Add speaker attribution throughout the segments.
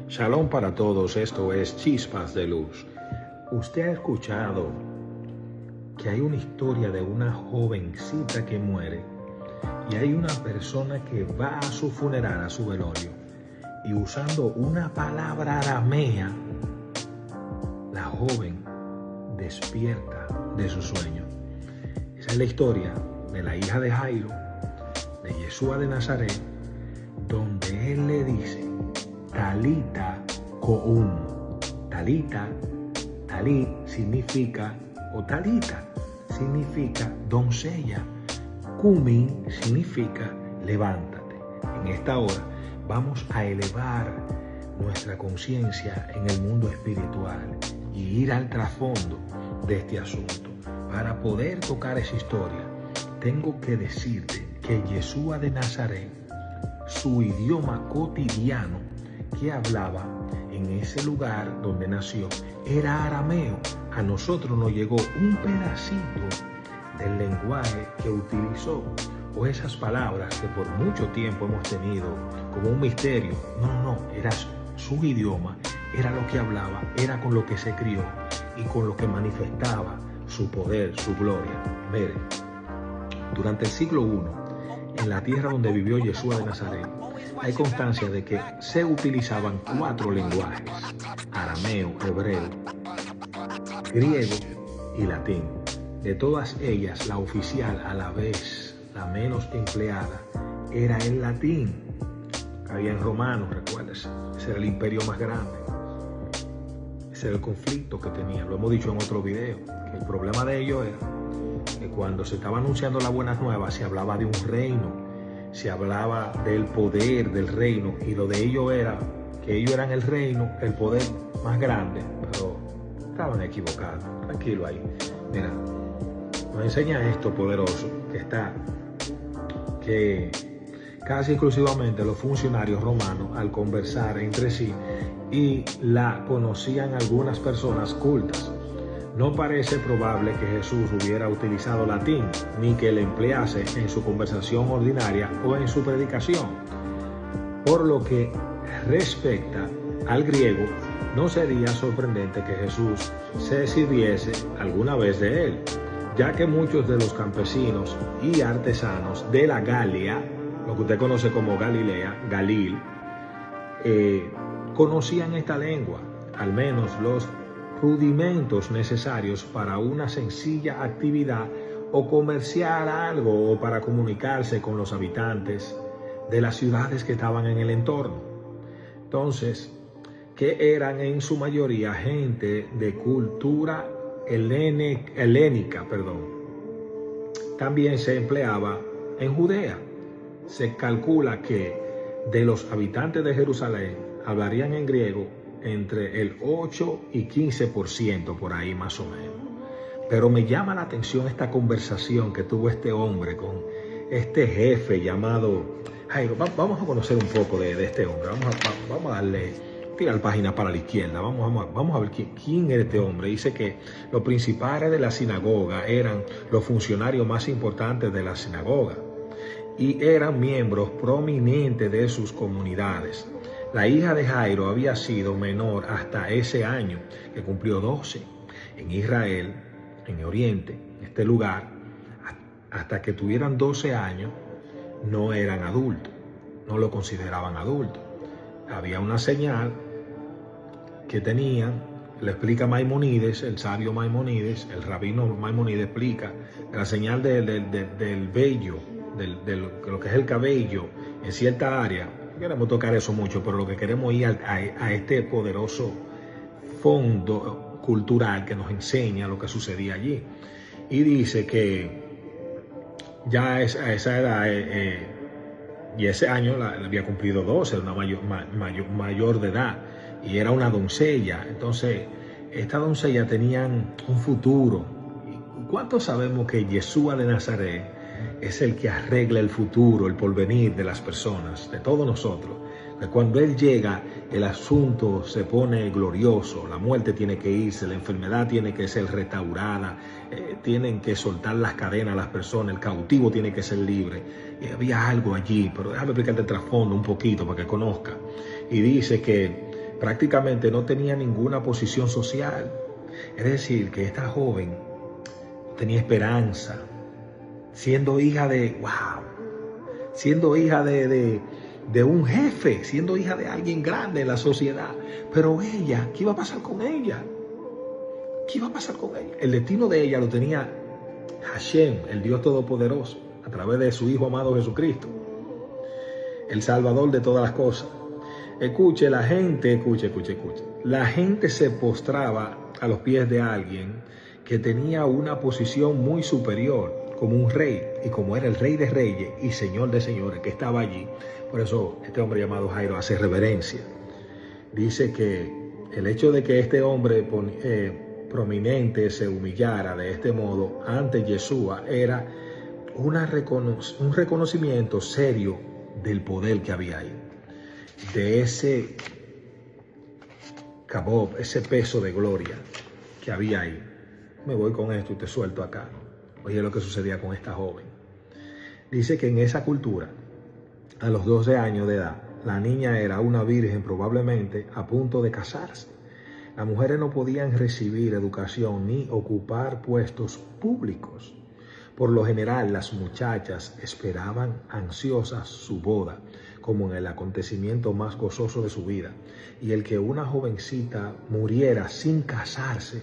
Speaker 1: Shalom para todos, esto es Chispas de Luz. ¿Usted ha escuchado que hay una historia de una jovencita que muere y hay una persona que va a su funeral, a su velorio, y usando una palabra aramea, la joven despierta de su sueño? Esa es la historia de la hija de Jairo, de Yeshua de Nazaret, donde él le dice: Talita koum. Talita, talit significa, o talita significa doncella. Kumi significa levántate. En esta hora vamos a elevar nuestra conciencia en el mundo espiritual y ir al trasfondo de este asunto. Para poder tocar esa historia, tengo que decirte que Yeshua de Nazaret, su idioma cotidiano que hablaba en ese lugar donde nació, era arameo. A nosotros nos llegó un pedacito del lenguaje que utilizó, o esas palabras que por mucho tiempo hemos tenido como un misterio. No, era su idioma, era lo que hablaba, era con lo que se crió y con lo que manifestaba su poder, su gloria. Miren, durante el siglo I, en la tierra donde vivió Yeshua de Nazaret, hay constancia de que se utilizaban 4 lenguajes: arameo, hebreo, griego y latín. De todas ellas, la oficial, a la vez la menos empleada, era el latín. Habían romanos, recuérdense, ese era el imperio más grande. Ese era el conflicto que tenían. Lo hemos dicho en otro video, que el problema de ellos era que cuando se estaba anunciando las buenas nuevas, se hablaba de un reino, se hablaba del poder del reino, y lo de ellos era que ellos eran el reino, el poder más grande, pero estaban equivocados. Tranquilo ahí. Mira, nos enseña esto poderoso que casi exclusivamente los funcionarios romanos, al conversar entre sí, y la conocían algunas personas cultas, no parece probable que Jesús hubiera utilizado latín, ni que le emplease en su conversación ordinaria o en su predicación. Por lo que respecta al griego, no sería sorprendente que Jesús se sirviese alguna vez de él, ya que muchos de los campesinos y artesanos de la Galia, lo que usted conoce como Galilea, Galil, conocían esta lengua, al menos los rudimentos necesarios para una sencilla actividad o comerciar algo, o para comunicarse con los habitantes de las ciudades que estaban en el entorno. Entonces, que eran en su mayoría gente de cultura helénica. También se empleaba en Judea. Se calcula que de los habitantes de Jerusalén hablarían en griego entre el 8 y 15%, por ahí más o menos. Pero me llama la atención esta conversación que tuvo este hombre con este jefe llamado Jairo. Vamos a conocer un poco de este hombre. Vamos a darle, tirar página para la izquierda. Vamos a ver quién era este hombre. Dice que los principales de la sinagoga eran los funcionarios más importantes de la sinagoga y eran miembros prominentes de sus comunidades. La hija de Jairo había sido menor hasta ese año, que cumplió 12. En Israel, en Oriente, en este lugar, hasta que tuvieran 12 años, no eran adultos, no lo consideraban adulto. Había una señal que tenían, le explica Maimónides, el sabio Maimónides, el rabino Maimónides explica la señal del vello, de lo que es el cabello en cierta área. No queremos tocar eso mucho, pero lo que queremos ir a este poderoso fondo cultural que nos enseña lo que sucedía allí. Y dice que ya a esa edad, y ese año había cumplido 12, una mayor de edad, y era una doncella. Entonces, esta doncella tenían un futuro. ¿Cuántos sabemos que Yeshua de Nazaret es el que arregla el futuro, el porvenir de las personas, de todos nosotros? Que cuando Él llega, el asunto se pone glorioso, la muerte tiene que irse, la enfermedad tiene que ser restaurada, tienen que soltar las cadenas a las personas, el cautivo tiene que ser libre. Y había algo allí, pero déjame explicarte el trasfondo un poquito para que conozca. Y dice que prácticamente no tenía ninguna posición social. Es decir, que esta joven tenía esperanza, siendo hija de, siendo hija de un jefe, siendo hija de alguien grande en la sociedad. Pero ella, ¿qué iba a pasar con ella? ¿Qué iba a pasar con ella? El destino de ella lo tenía Hashem, el Dios Todopoderoso, a través de su Hijo amado Jesucristo, el Salvador de todas las cosas. Escuche, la gente, escuche. La gente se postraba a los pies de alguien que tenía una posición muy superior, como un rey, y como era el Rey de Reyes y Señor de Señores que estaba allí. Por eso este hombre llamado Jairo hace reverencia. Dice que el hecho de que este hombre prominente se humillara de este modo ante Yeshua era un reconocimiento serio del poder que había ahí, de ese kabob, ese peso de gloria que había ahí. Me voy con esto y te suelto acá. Oye lo que sucedía con esta joven. Dice que en esa cultura, a los 12 años de edad, la niña era una virgen probablemente a punto de casarse. Las mujeres no podían recibir educación ni ocupar puestos públicos. Por lo general, las muchachas esperaban ansiosas su boda, como en el acontecimiento más gozoso de su vida. Y el que una jovencita muriera sin casarse,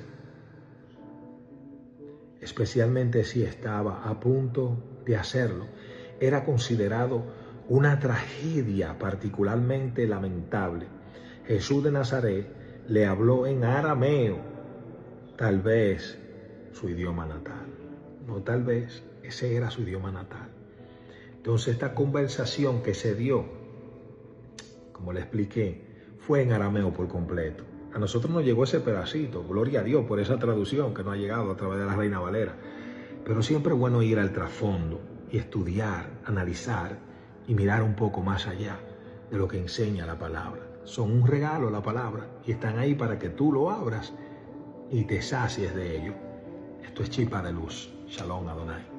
Speaker 1: especialmente si estaba a punto de hacerlo, era considerado una tragedia particularmente lamentable. Jesús de Nazaret le habló en arameo, tal vez su idioma natal. No tal vez, ese era su idioma natal. Entonces esta conversación que se dio, como le expliqué, fue en arameo por completo. A nosotros nos llegó ese pedacito, gloria a Dios por esa traducción que nos ha llegado a través de la Reina Valera. Pero siempre es bueno ir al trasfondo y estudiar, analizar y mirar un poco más allá de lo que enseña la palabra. Son un regalo la palabra y están ahí para que tú lo abras y te sacies de ello. Esto es Chispa de Luz. Shalom Adonai.